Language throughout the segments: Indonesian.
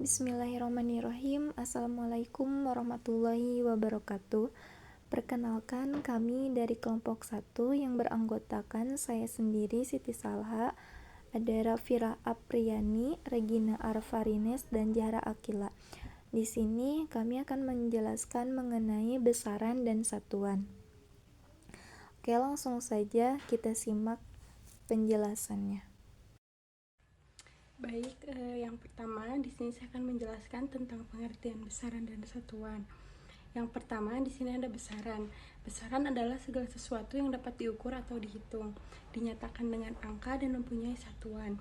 Bismillahirrahmanirrahim. Assalamualaikum warahmatullahi wabarakatuh. Perkenalkan, kami dari kelompok 1 yang beranggotakan saya sendiri, Siti Salha, ada Rafira Apriani, Regina Arfarines, dan Zahra Akila. Di sini kami akan menjelaskan mengenai besaran dan satuan. Oke, langsung saja kita simak penjelasannya. Baik, yang pertama di sini saya akan menjelaskan tentang pengertian besaran dan satuan. Yang pertama di sini ada besaran. Besaran adalah segala sesuatu yang dapat diukur atau dihitung, dinyatakan dengan angka dan mempunyai satuan.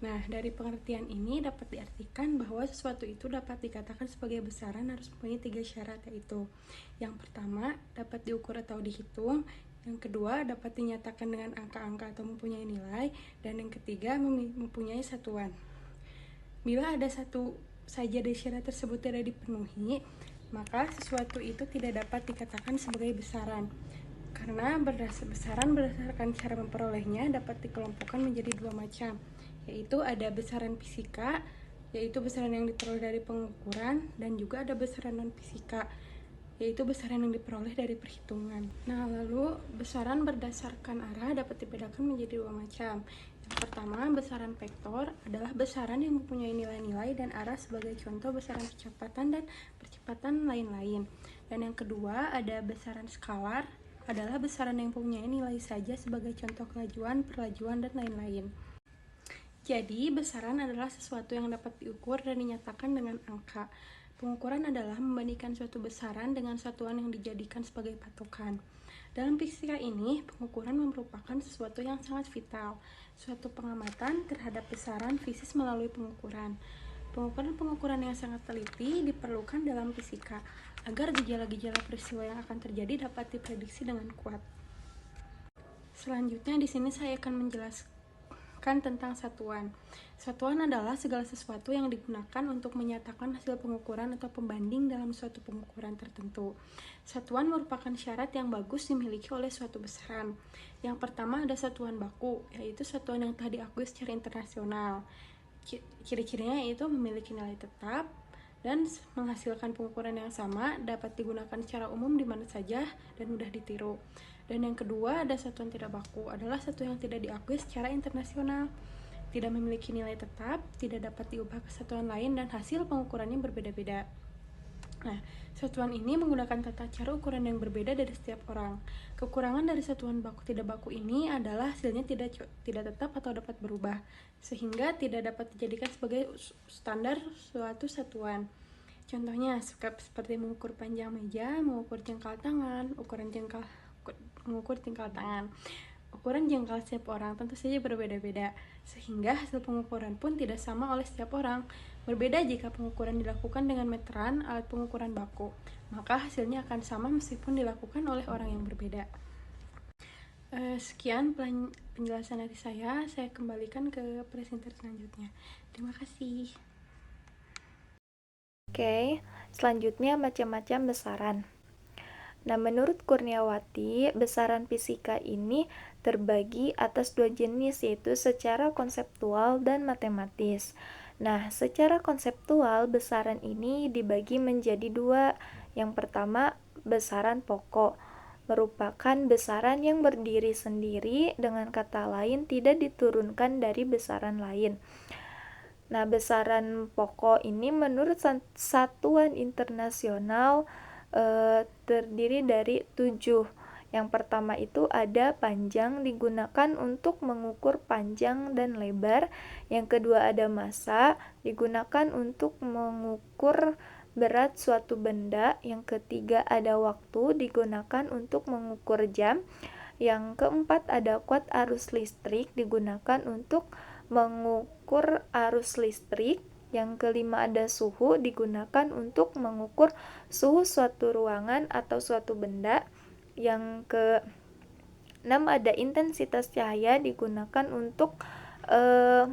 Nah, dari pengertian ini dapat diartikan bahwa sesuatu itu dapat dikatakan sebagai besaran harus mempunyai 3 syarat, yaitu yang pertama dapat diukur atau dihitung, yang kedua dapat dinyatakan dengan angka-angka atau mempunyai nilai, dan yang ketiga mempunyai satuan. Bila ada satu saja dari syarat tersebut tidak dipenuhi, maka sesuatu itu tidak dapat dikatakan sebagai besaran. Karena besaran berdasarkan cara memperolehnya dapat dikelompokkan menjadi 2 macam, yaitu ada besaran fisika, yaitu besaran yang diperoleh dari pengukuran, dan juga ada besaran non-fisika, yaitu besaran yang diperoleh dari perhitungan. Nah, lalu besaran berdasarkan arah dapat dibedakan menjadi 2 macam. Yang pertama, besaran vektor adalah besaran yang mempunyai nilai-nilai dan arah sebagai contoh besaran kecepatan dan percepatan lain-lain. Dan yang kedua, ada besaran skalar adalah besaran yang mempunyai nilai saja sebagai contoh kelajuan, perlajuan, dan lain-lain. Jadi, besaran adalah sesuatu yang dapat diukur dan dinyatakan dengan angka. Pengukuran adalah membandingkan suatu besaran dengan satuan yang dijadikan sebagai patokan. Dalam fisika ini, pengukuran merupakan sesuatu yang sangat vital, suatu pengamatan terhadap besaran fisis melalui pengukuran. Pengukuran yang sangat teliti diperlukan dalam fisika, agar gejala-gejala peristiwa yang akan terjadi dapat diprediksi dengan kuat. Selanjutnya di sini saya akan menjelaskan tentang satuan. Satuan adalah segala sesuatu yang digunakan untuk menyatakan hasil pengukuran atau pembanding dalam suatu pengukuran tertentu. Satuan merupakan syarat yang bagus dimiliki oleh suatu besaran. Yang pertama ada satuan baku, yaitu satuan yang telah diakui secara internasional. Ciri-cirinya yaitu memiliki nilai tetap dan menghasilkan pengukuran yang sama, dapat digunakan secara umum di mana saja dan mudah ditiru. Dan yang kedua, ada satuan tidak baku, adalah satu yang tidak diakui secara internasional, tidak memiliki nilai tetap, tidak dapat diubah ke satuan lain, dan hasil pengukurannya berbeda-beda. Nah, satuan ini menggunakan tata cara ukuran yang berbeda dari setiap orang. Kekurangan dari satuan baku tidak baku ini adalah hasilnya tidak tetap atau dapat berubah, sehingga tidak dapat dijadikan sebagai standar suatu satuan. Contohnya seperti mengukur panjang meja, mengukur jengkal tangan, mengukur jengkal tangan. Ukuran jengkal setiap orang tentu saja berbeda-beda, sehingga hasil pengukuran pun tidak sama oleh setiap orang. Berbeda jika pengukuran dilakukan dengan meteran, alat pengukuran baku, maka hasilnya akan sama meskipun dilakukan oleh orang yang berbeda. Sekian penjelasan dari saya kembalikan ke presenter selanjutnya. Terima kasih. Oke, selanjutnya macam-macam besaran. Nah, menurut Kurniawati, besaran fisika ini terbagi atas 2 jenis, yaitu secara konseptual dan matematis. Nah, secara konseptual, besaran ini dibagi menjadi 2. Yang pertama, besaran pokok, merupakan besaran yang berdiri sendiri, dengan kata lain tidak diturunkan dari besaran lain. Nah, besaran pokok ini menurut satuan internasional terdiri dari 7. Yang pertama itu ada panjang, digunakan untuk mengukur panjang dan lebar. Yang kedua ada massa, digunakan untuk mengukur berat suatu benda. Yang ketiga ada waktu, digunakan untuk mengukur jam. Yang keempat ada kuat arus listrik, digunakan untuk mengukur arus listrik. Yang kelima ada suhu, digunakan untuk mengukur suhu suatu ruangan atau suatu benda. Yang keenam ada intensitas cahaya, digunakan untuk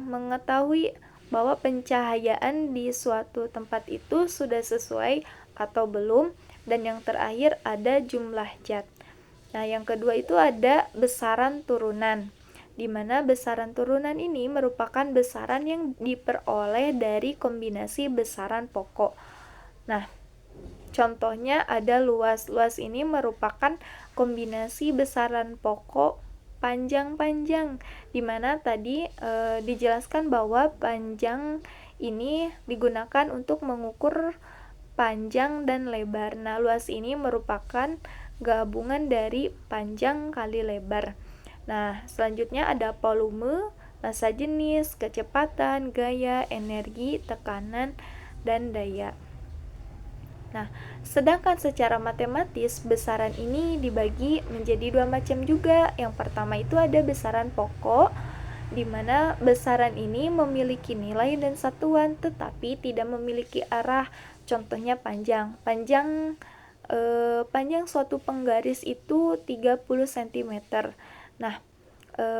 mengetahui bahwa pencahayaan di suatu tempat itu sudah sesuai atau belum. Dan yang terakhir ada jumlah zat. Nah, yang kedua itu ada besaran turunan, di mana besaran turunan ini merupakan besaran yang diperoleh dari kombinasi besaran pokok. Nah, contohnya ada luas. Luas ini merupakan kombinasi besaran pokok panjang-panjang, di mana tadi dijelaskan bahwa panjang ini digunakan untuk mengukur panjang dan lebar. Nah, luas ini merupakan gabungan dari panjang kali lebar. Nah, selanjutnya ada volume, massa jenis, kecepatan, gaya, energi, tekanan, dan daya. Nah, sedangkan secara matematis, besaran ini dibagi menjadi dua macam juga. Yang pertama itu ada besaran pokok, di mana besaran ini memiliki nilai dan satuan, tetapi tidak memiliki arah. Contohnya panjang. Panjang suatu penggaris itu 30 cm. Nah,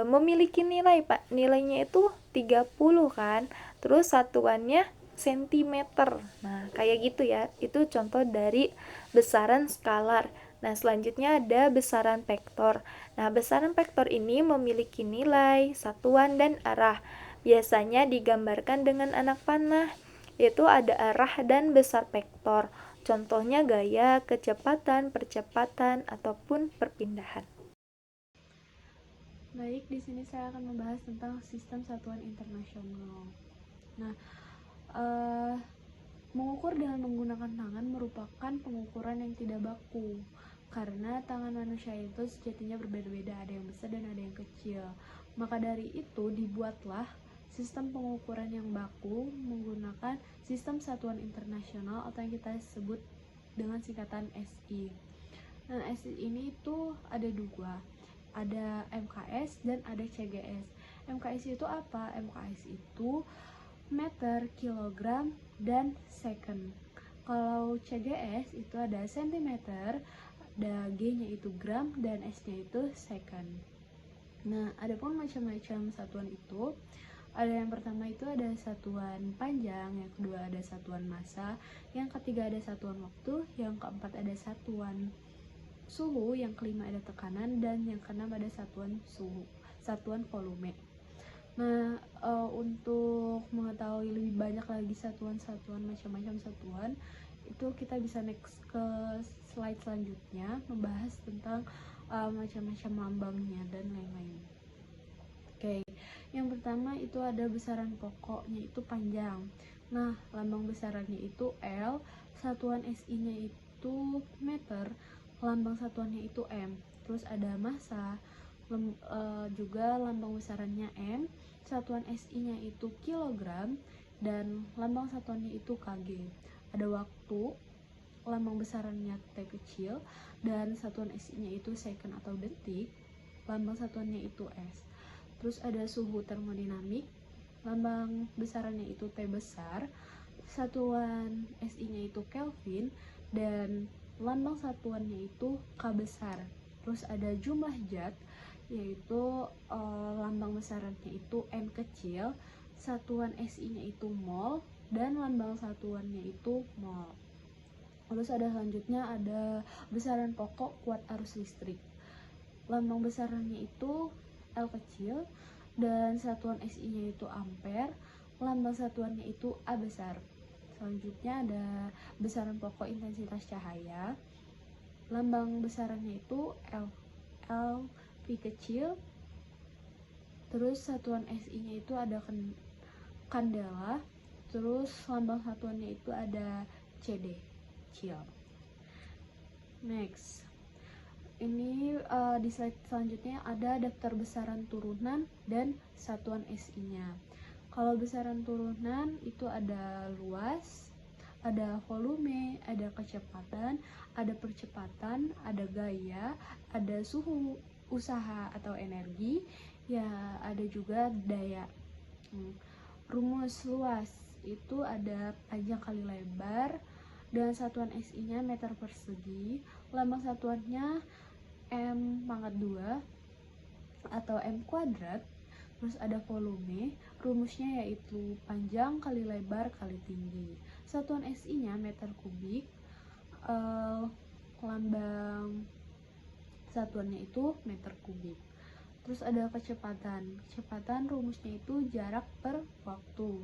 memiliki nilai, Pak. Nilainya itu 30 kan. Terus satuannya sentimeter. Nah, kayak gitu ya. Itu contoh dari besaran skalar. Nah, selanjutnya ada besaran vektor. Nah, besaran vektor ini memiliki nilai, satuan, dan arah. Biasanya digambarkan dengan anak panah, yaitu ada arah dan besar vektor. Contohnya gaya, kecepatan, percepatan, ataupun perpindahan. Baik, di sini saya akan membahas tentang sistem satuan internasional. Nah, mengukur dengan menggunakan tangan merupakan pengukuran yang tidak baku, karena tangan manusia itu sejatinya berbeda-beda, ada yang besar dan ada yang kecil. Maka dari itu dibuatlah sistem pengukuran yang baku menggunakan sistem satuan internasional atau yang kita sebut dengan singkatan SI. Nah, SI ini itu ada dua, ada MKS dan ada CGS. MKS itu apa? MKS itu meter, kilogram, dan second. Kalau CGS itu ada centimeter, ada G-nya itu gram, dan S-nya itu second. Nah, ada pun macam-macam satuan itu. Ada yang pertama itu ada satuan panjang, yang kedua ada satuan massa, yang ketiga ada satuan waktu, yang keempat ada satuan suhu, yang kelima ada tekanan, dan yang keenam ada satuan satuan volume. Nah, untuk mengetahui lebih banyak lagi satuan-satuan, macam-macam satuan, itu kita bisa next ke slide selanjutnya, membahas tentang macam-macam lambangnya dan lain-lain. Oke, yang pertama itu ada besaran pokoknya itu panjang. Nah, lambang besarannya itu L, satuan SI-nya itu meter, lambang satuannya itu M. Terus ada massa, juga lambang besarannya M, satuan SI-nya itu kilogram, dan lambang satuannya itu kg. Ada waktu, lambang besarannya T kecil, dan satuan SI-nya itu second atau detik, lambang satuannya itu S. Terus ada suhu termodinamik, lambang besarannya itu T besar, satuan SI-nya itu Kelvin, dan lambang satuannya itu K besar. Terus ada jumlah zat, yaitu lambang besarannya itu N kecil, satuan SI-nya itu mol, dan lambang satuannya itu mol. Terus ada selanjutnya ada besaran pokok kuat arus listrik. Lambang besarannya itu L kecil, dan satuan SI-nya itu ampere, lambang satuannya itu A besar. Selanjutnya ada besaran pokok intensitas cahaya, lambang besarannya itu L P kecil, terus satuan SI-nya itu ada kandela, terus lambang satuannya itu ada CD kecil. Next, ini di slide selanjutnya ada daftar besaran turunan dan satuan SI-nya. Kalau besaran turunan itu ada luas, ada volume, ada kecepatan, ada percepatan, ada gaya, ada suhu, usaha atau energi, ya ada juga daya. Rumus luas itu ada panjang kali lebar, dan satuan SI-nya meter persegi, lambang satuannya M pangkat 2 atau M kuadrat. Terus ada volume, rumusnya yaitu panjang kali lebar kali tinggi. Satuan SI-nya meter kubik, lambang satuannya itu meter kubik. Terus ada kecepatan. Kecepatan rumusnya itu jarak per waktu.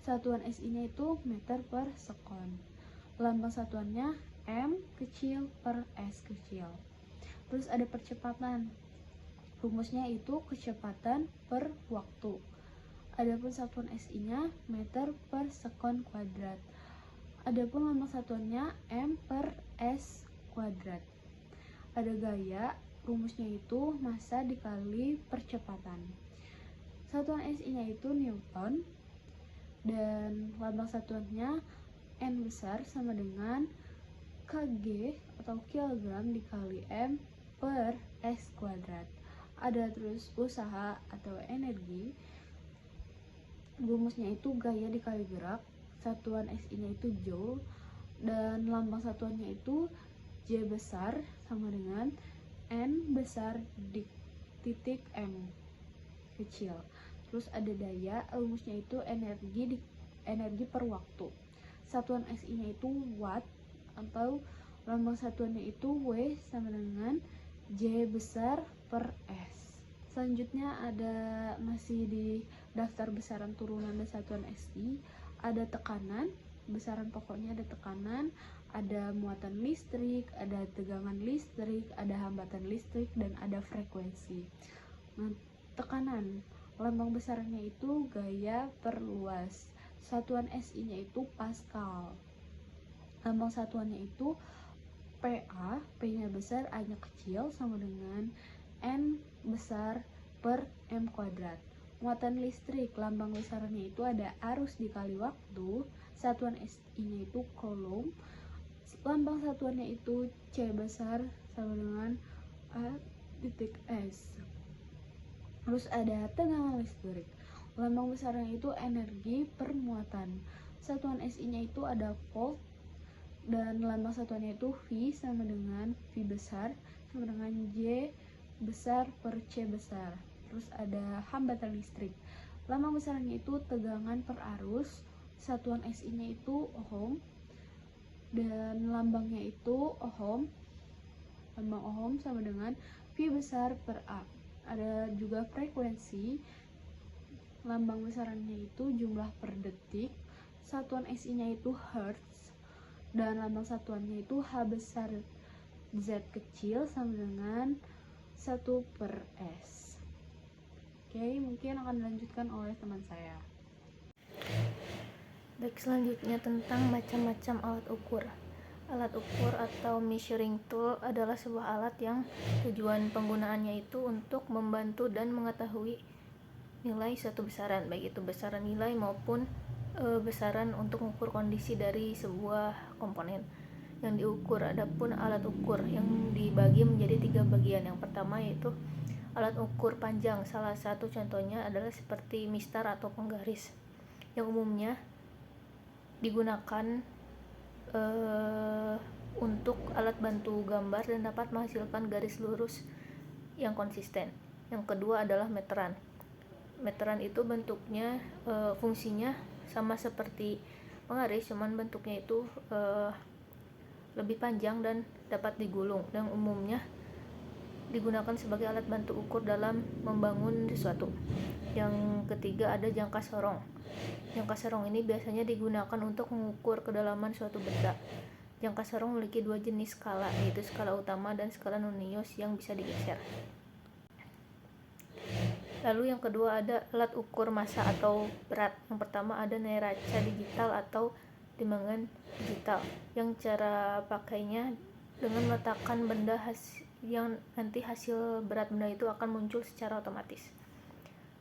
Satuan SI-nya itu meter per sekon. Lambang satuannya M kecil per S kecil. Terus ada percepatan. Rumusnya itu kecepatan per waktu. Adapun satuan SI-nya meter per sekon kuadrat. Adapun lambang satuannya M per S kuadrat. Ada gaya, rumusnya itu massa dikali percepatan. Satuan SI-nya itu Newton, dan lambang satuannya N besar sama dengan kg atau kilogram dikali M per S kuadrat. Ada terus usaha atau energi, rumusnya itu gaya dikali gerak, satuan SI-nya itu joule, dan lambang satuannya itu J besar sama dengan N besar di titik M kecil. Terus ada daya, rumusnya itu energi per waktu. Satuan SI-nya itu watt, atau lambang satuannya itu W sama dengan J besar per S. Selanjutnya ada masih di daftar besaran turunan dan satuan SI, ada tekanan, besaran pokoknya ada tekanan, ada muatan listrik, ada tegangan listrik, ada hambatan listrik, dan ada frekuensi. Nah, tekanan, lambang besarannya itu gaya per luas. Satuan SI-nya itu Pascal. Lambang satuannya itu PA, P-nya besar, A-nya kecil, sama dengan N besar per M kuadrat. Muatan listrik, lambang besarannya itu ada arus dikali waktu. Satuan SI-nya itu Coulomb. Lambang satuannya itu C besar sama dengan A titik S. Terus ada tegangan listrik. Lambang besarnya itu energi per muatan. Satuan SI-nya itu ada volt, dan lambang satuannya itu V sama dengan V besar sama dengan J besar per C besar. Terus ada hambatan listrik. Lambang besarnya itu tegangan per arus. Satuan SI-nya itu ohm, dan lambangnya itu ohm. Lambang ohm sama dengan V besar per A. Ada juga frekuensi. Lambang besarannya itu jumlah per detik. Satuan SI-nya itu hertz, dan lambang satuannya itu H besar Z kecil sama dengan 1 per S. Oke, mungkin akan dilanjutkan oleh teman saya. Baik, selanjutnya tentang macam-macam alat ukur. Alat ukur atau measuring tool adalah sebuah alat yang tujuan penggunaannya itu untuk membantu dan mengetahui nilai suatu besaran, baik itu besaran nilai maupun besaran untuk mengukur kondisi dari sebuah komponen yang diukur. Adapun alat ukur yang dibagi menjadi 3 bagian. Yang pertama yaitu alat ukur panjang. Salah satu contohnya adalah seperti mistar atau penggaris, yang umumnya digunakan untuk alat bantu gambar dan dapat menghasilkan garis lurus yang konsisten. Yang kedua adalah meteran. Meteran itu bentuknya fungsinya sama seperti penggaris, cuman bentuknya itu lebih panjang dan dapat digulung, dan umumnya digunakan sebagai alat bantu ukur dalam membangun sesuatu. Yang ketiga ada jangka sorong. Jangka sorong ini biasanya digunakan untuk mengukur kedalaman suatu benda. Jangka sorong memiliki 2 jenis skala, yaitu skala utama dan skala Nonius yang bisa digeser. Lalu yang kedua ada alat ukur massa atau berat. Yang pertama ada neraca digital atau timbangan digital, yang cara pakainya dengan meletakkan benda yang nanti hasil berat benda itu akan muncul secara otomatis.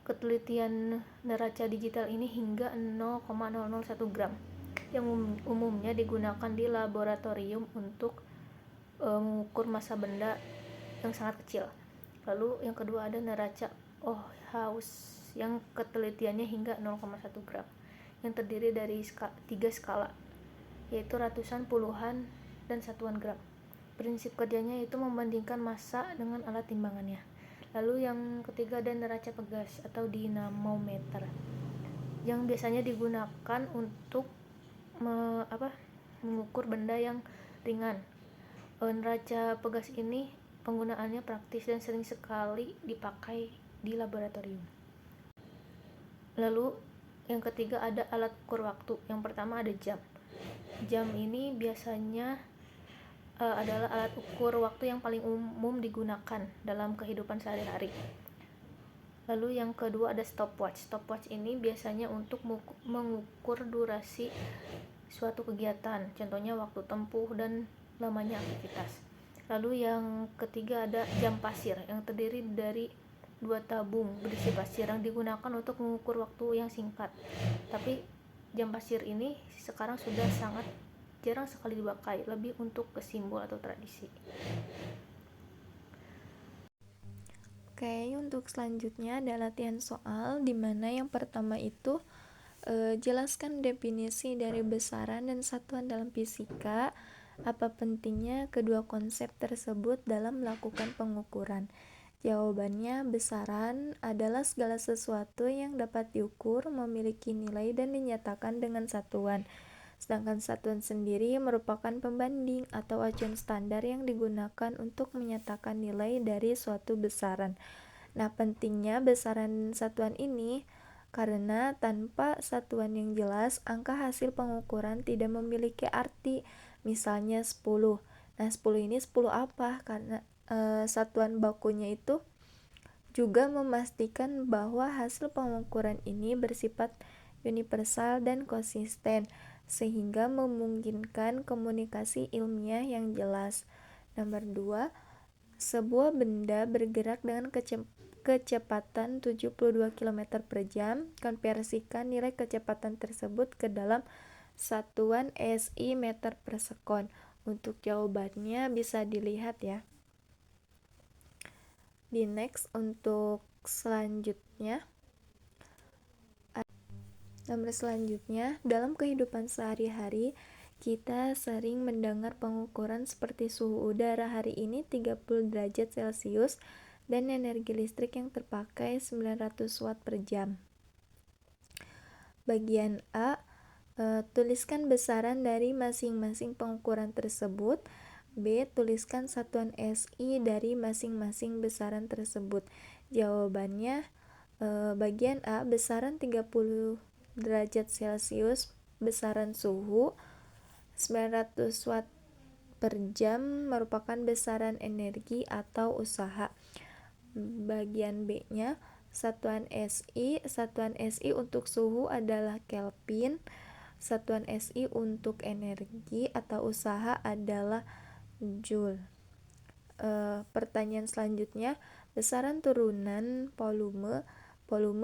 Ketelitian neraca digital ini hingga 0,001 gram, yang umumnya digunakan di laboratorium untuk mengukur massa benda yang sangat kecil. Lalu yang kedua ada neraca Ohaus, yang ketelitiannya hingga 0,1 gram, yang terdiri dari 3 skala, yaitu ratusan, puluhan, dan satuan gram. Prinsip kerjanya itu membandingkan massa dengan alat timbangannya. Lalu yang ketiga ada neraca pegas atau dinamometer, yang biasanya digunakan untuk mengukur benda yang ringan. Neraca pegas ini penggunaannya praktis dan sering sekali dipakai di laboratorium. Lalu yang ketiga ada alat ukur waktu. Yang pertama ada jam. Jam ini biasanya adalah alat ukur waktu yang paling umum digunakan dalam kehidupan sehari-hari. Lalu yang kedua ada stopwatch. Stopwatch ini biasanya untuk mengukur durasi suatu kegiatan, contohnya waktu tempuh dan lamanya aktivitas. Lalu yang ketiga ada jam pasir yang terdiri dari 2 tabung berisi pasir yang digunakan untuk mengukur waktu yang singkat. Tapi jam pasir ini sekarang sudah sangat jarang sekali dipakai, lebih untuk ke simbol atau tradisi. Oke, untuk selanjutnya ada latihan soal, di mana yang pertama itu jelaskan definisi dari besaran dan satuan dalam fisika. Apa pentingnya kedua konsep tersebut dalam melakukan pengukuran? Jawabannya, besaran adalah segala sesuatu yang dapat diukur, memiliki nilai dan dinyatakan dengan satuan. Sedangkan satuan sendiri merupakan pembanding atau acuan standar yang digunakan untuk menyatakan nilai dari suatu besaran. Nah, pentingnya besaran satuan ini karena tanpa satuan yang jelas, angka hasil pengukuran tidak memiliki arti. Misalnya 10. Nah, 10 ini 10 apa? Karena satuan bakunya itu juga memastikan bahwa hasil pengukuran ini bersifat universal dan konsisten, sehingga memungkinkan komunikasi ilmiah yang jelas. Nomor 2, sebuah benda bergerak dengan kecepatan 72 km per jam. Konversikan nilai kecepatan tersebut ke dalam satuan SI meter per sekon. Untuk jawabannya bisa dilihat ya. Di next untuk selanjutnya. Nomor selanjutnya, dalam kehidupan sehari-hari kita sering mendengar pengukuran seperti suhu udara hari ini 30 derajat Celcius dan energi listrik yang terpakai 900 watt per jam. Bagian A, tuliskan besaran dari masing-masing pengukuran tersebut. B, tuliskan satuan SI dari masing-masing besaran tersebut. Jawabannya, bagian A, besaran 30 derajat Celcius, besaran suhu 900 watt per jam merupakan besaran energi atau usaha. Bagian B-nya, satuan SI untuk suhu adalah Kelvin, satuan SI untuk energi atau usaha adalah Joule. Pertanyaan selanjutnya, besaran turunan volume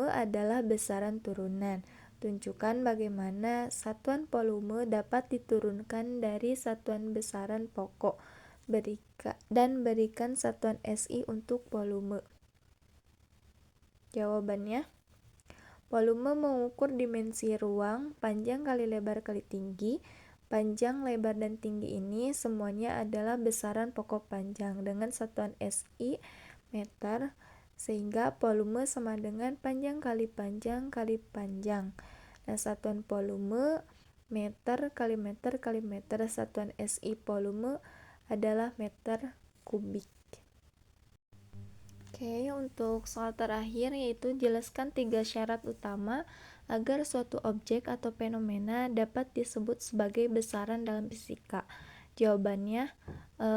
adalah besaran turunan. Tunjukkan bagaimana satuan volume dapat diturunkan dari satuan besaran pokok dan berikan satuan SI untuk volume. Jawabannya, volume mengukur dimensi ruang, panjang kali lebar kali tinggi. Panjang, lebar, dan tinggi ini semuanya adalah besaran pokok panjang dengan satuan SI meter, sehingga volume sama dengan panjang kali panjang kali panjang. Nah, satuan volume meter kali meter kali meter, satuan SI volume adalah meter kubik. Oke, untuk soal terakhir yaitu jelaskan 3 syarat utama agar suatu objek atau fenomena dapat disebut sebagai besaran dalam fisika. Jawabannya,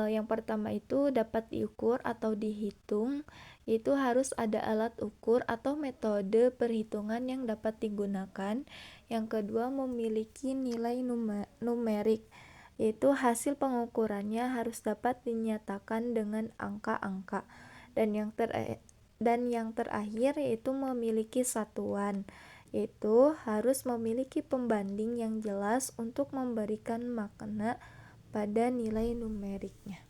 yang pertama itu dapat diukur atau dihitung, itu harus ada alat ukur atau metode perhitungan yang dapat digunakan. Yang kedua, memiliki nilai numerik, yaitu hasil pengukurannya harus dapat dinyatakan dengan angka-angka. Dan yang terakhir yaitu memiliki satuan, yaitu harus memiliki pembanding yang jelas untuk memberikan makna pada nilai numeriknya.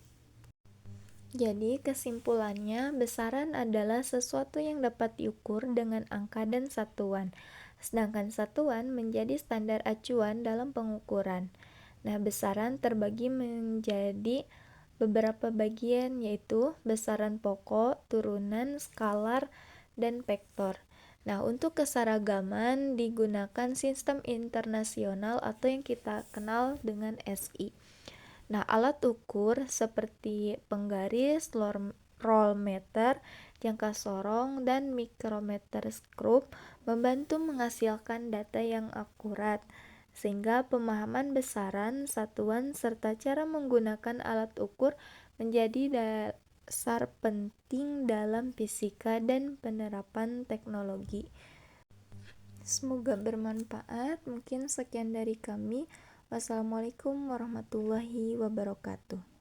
Jadi kesimpulannya, besaran adalah sesuatu yang dapat diukur dengan angka dan satuan, sedangkan satuan menjadi standar acuan dalam pengukuran. Nah, besaran terbagi menjadi beberapa bagian, yaitu besaran pokok, turunan, skalar, dan vektor. Nah, untuk keseragaman digunakan sistem internasional atau yang kita kenal dengan SI. Nah, alat ukur seperti penggaris, rollmeter, jangka sorong, dan mikrometer skrup membantu menghasilkan data yang akurat, sehingga pemahaman besaran, satuan, serta cara menggunakan alat ukur menjadi dasar penting dalam fisika dan penerapan teknologi. Semoga bermanfaat. Mungkin sekian dari kami. Wassalamualaikum warahmatullahi wabarakatuh.